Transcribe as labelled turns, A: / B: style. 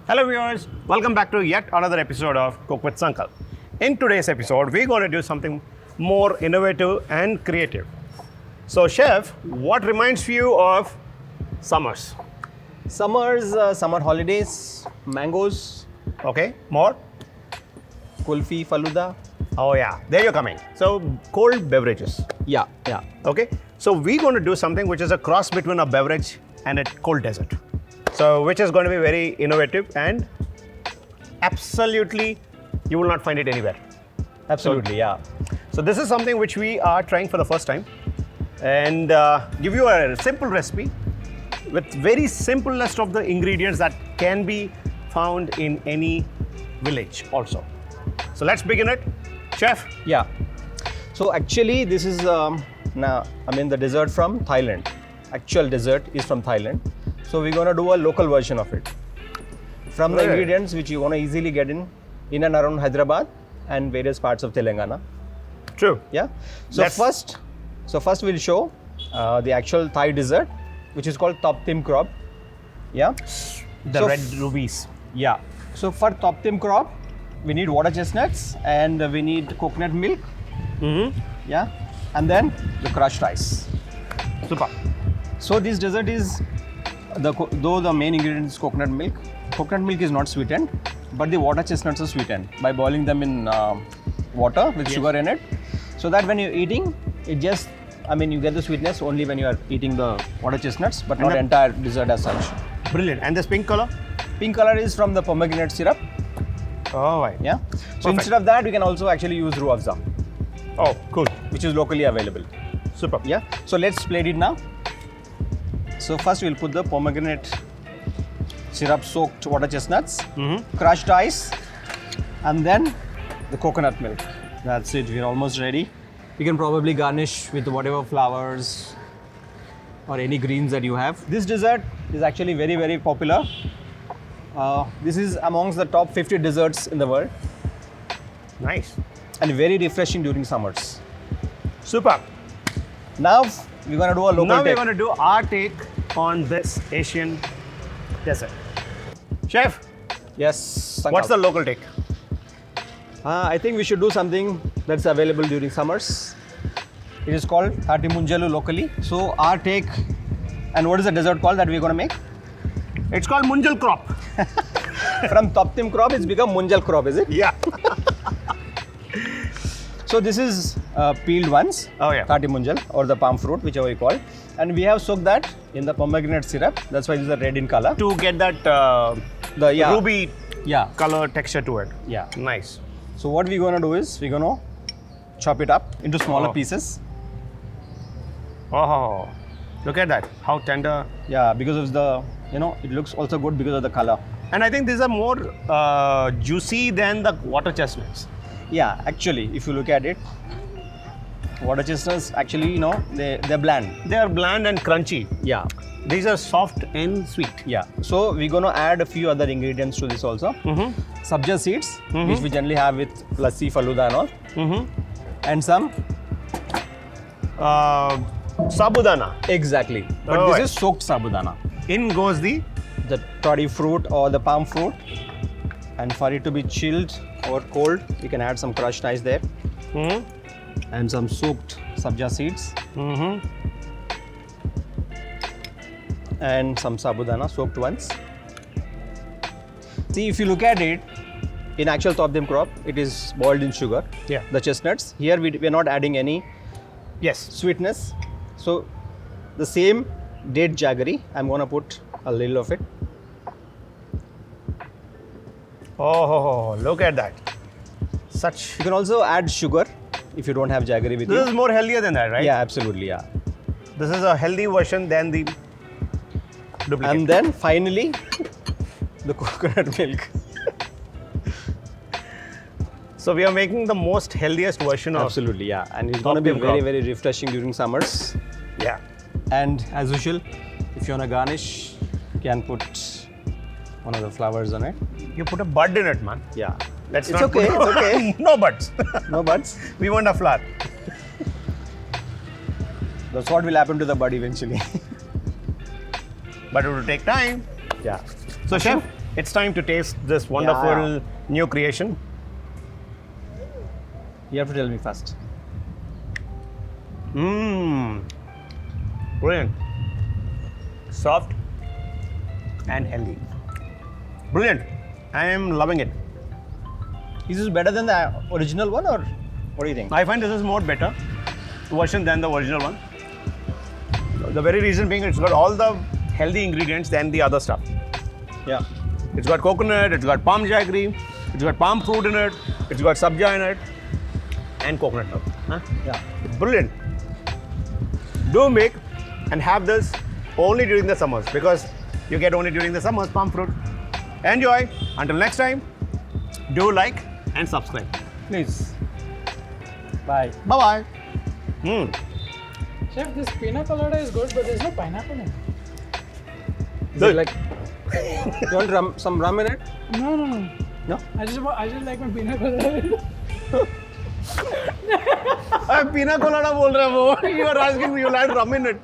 A: Hello viewers, welcome back to yet another episode of Cook with Sankalp. In today's episode, we're going to do something more innovative and creative. So chef, what reminds you of summers?
B: Summers, summer holidays, mangoes,
A: Okay, more?
B: kulfi, faluda.
A: Oh yeah, there you're coming. So cold beverages.
B: Yeah.
A: Okay, so we're going to do something which is a cross between a beverage and a cold dessert. So which is going to be very innovative and absolutely you will not find it anywhere.
B: Absolutely, yeah.
A: So this is something which we are trying for the first time and give you a simple recipe with very simplest of the ingredients that can be found in any village also. So let's begin it. Chef?
B: Yeah. So actually, this is the dessert from Thailand. Actual dessert is from Thailand. So we're gonna do a local version of it from the
A: Right.
B: ingredients which you wanna easily get in and around Hyderabad and various parts of Telangana.
A: True.
B: Yeah. So
A: Let's-
B: first we'll show the actual Thai dessert, which is called Top Tim Krop. Yeah.
A: The
B: So
A: red rubies.
B: Yeah. So for Top Tim Krop, we need water chestnuts and we need coconut milk. Yeah. And then the crushed rice.
A: Super.
B: So this dessert is though the main ingredient is coconut milk. Coconut milk is not sweetened, but the water chestnuts are sweetened by boiling them in water with sugar in it, so that when you're eating, you get the sweetness only when you are eating the water chestnuts, but not
A: the-
B: entire dessert as such.
A: Brilliant. And this pink color?
B: Pink color is from the pomegranate syrup.
A: Oh, right.
B: Yeah. So
A: Perfect.
B: instead of that, we can also actually use Ruh Afza,
A: Oh, cool.
B: which is locally available.
A: Super.
B: Yeah. So let's plate it now. So first we'll put the pomegranate syrup soaked water chestnuts, crushed ice, and then the coconut milk. That's it. We're almost ready. You can probably garnish with whatever flowers or any greens that you have. This dessert is actually very, very popular. This is amongst the top 50 desserts in the world
A: Nice.
B: and very refreshing during summers.
A: Super.
B: Now we're gonna do a local
A: Now we're
B: take.
A: going to do our take on this Asian dessert. Chef,
B: Yes.
A: what's the local take?
B: I think we should do something that's available during summers. It is called Thati Munjalu locally. So our take, and what is the dessert called that we're gonna make?
A: It's called Munjal crop.
B: From Top Tim Krop, it's become Munjal Krop, is it?
A: Yeah.
B: So this is peeled ones.
A: Oh, yeah.
B: Thati Munjal or the palm fruit, whichever you call. And we have soaked that in the pomegranate syrup. That's why these are red in color.
A: To get that ruby
B: Yeah.
A: color texture to it.
B: Yeah.
A: Nice.
B: So what we're gonna do is we're gonna chop it up into smaller
A: Oh.
B: pieces.
A: Oh, look at that. How tender.
B: Yeah, because of the it looks also good because of the color.
A: And I think these are more juicy than the water chestnuts.
B: Yeah, actually, if you look at it, water chestnuts actually, they're bland.
A: They are bland and crunchy.
B: Yeah,
A: These are soft and sweet.
B: yeah. So we're gonna add a few other ingredients to this also. Sabja seeds, which we generally have with lassi, faluda and all, and some.
A: Sabudana.
B: Exactly. But
A: Oh,
B: this
A: right.
B: is soaked sabudana.
A: In goes the
B: The toddy fruit or the palm fruit, and for it to be chilled or cold, you can add some crushed ice there, and some soaked sabja seeds. And some sabudana, soaked ones. See, if you look at it, in actual Top Tim Krop, it is boiled in sugar.
A: Yeah.
B: The chestnuts. Here we're not adding any
A: yes.
B: sweetness. So the same date jaggery, I'm gonna put a little of it.
A: Oh, look at that. Such.
B: You can also add sugar if you don't have jaggery with
A: This
B: you.
A: is more healthier than that, right?
B: Yeah, absolutely, yeah.
A: This is a healthy version than the duplicate.
B: And then finally, the coconut milk.
A: So we are making the most healthiest version of.
B: Absolutely, yeah. And it's
A: Top
B: going to be
A: Tim
B: very,
A: Krop.
B: very refreshing during summers.
A: Yeah.
B: And as usual, if you want to garnish, you can put one of the flowers on it.
A: You put a bud in it, man.
B: Yeah.
A: Let's
B: It's
A: not
B: okay,
A: put
B: it's okay.
A: no buds.
B: No buds.
A: We want a flower.
B: That's what will happen to the bud eventually.
A: but it will take time. Yeah. So, chef, it's time to taste this wonderful new creation.
B: You have to tell me first.
A: Mmm. Brilliant. Soft and healthy. Brilliant. I am loving it.
B: Is this better than the original one, or what do you think?
A: I find this is more better version than the original one. The very reason being it's got all the healthy ingredients than the other stuff.
B: Yeah.
A: It's got coconut, it's got palm jaggery, it's got palm fruit in it, it's got sabja in it, and coconut milk. Huh?
B: Yeah.
A: Brilliant. Do make and have this only during the summers because you get only during the summers palm fruit. Enjoy. Until next time, do like and subscribe.
B: Please. Bye.
A: Bye bye.
C: Chef, this pina colada is good, but there's no pineapple in it.
B: Is it like you want some rum in it?
C: No.
B: No.
C: I just like my pina colada.
A: Pina colada bol raha hai wo. You are asking me, you'll add rum in it.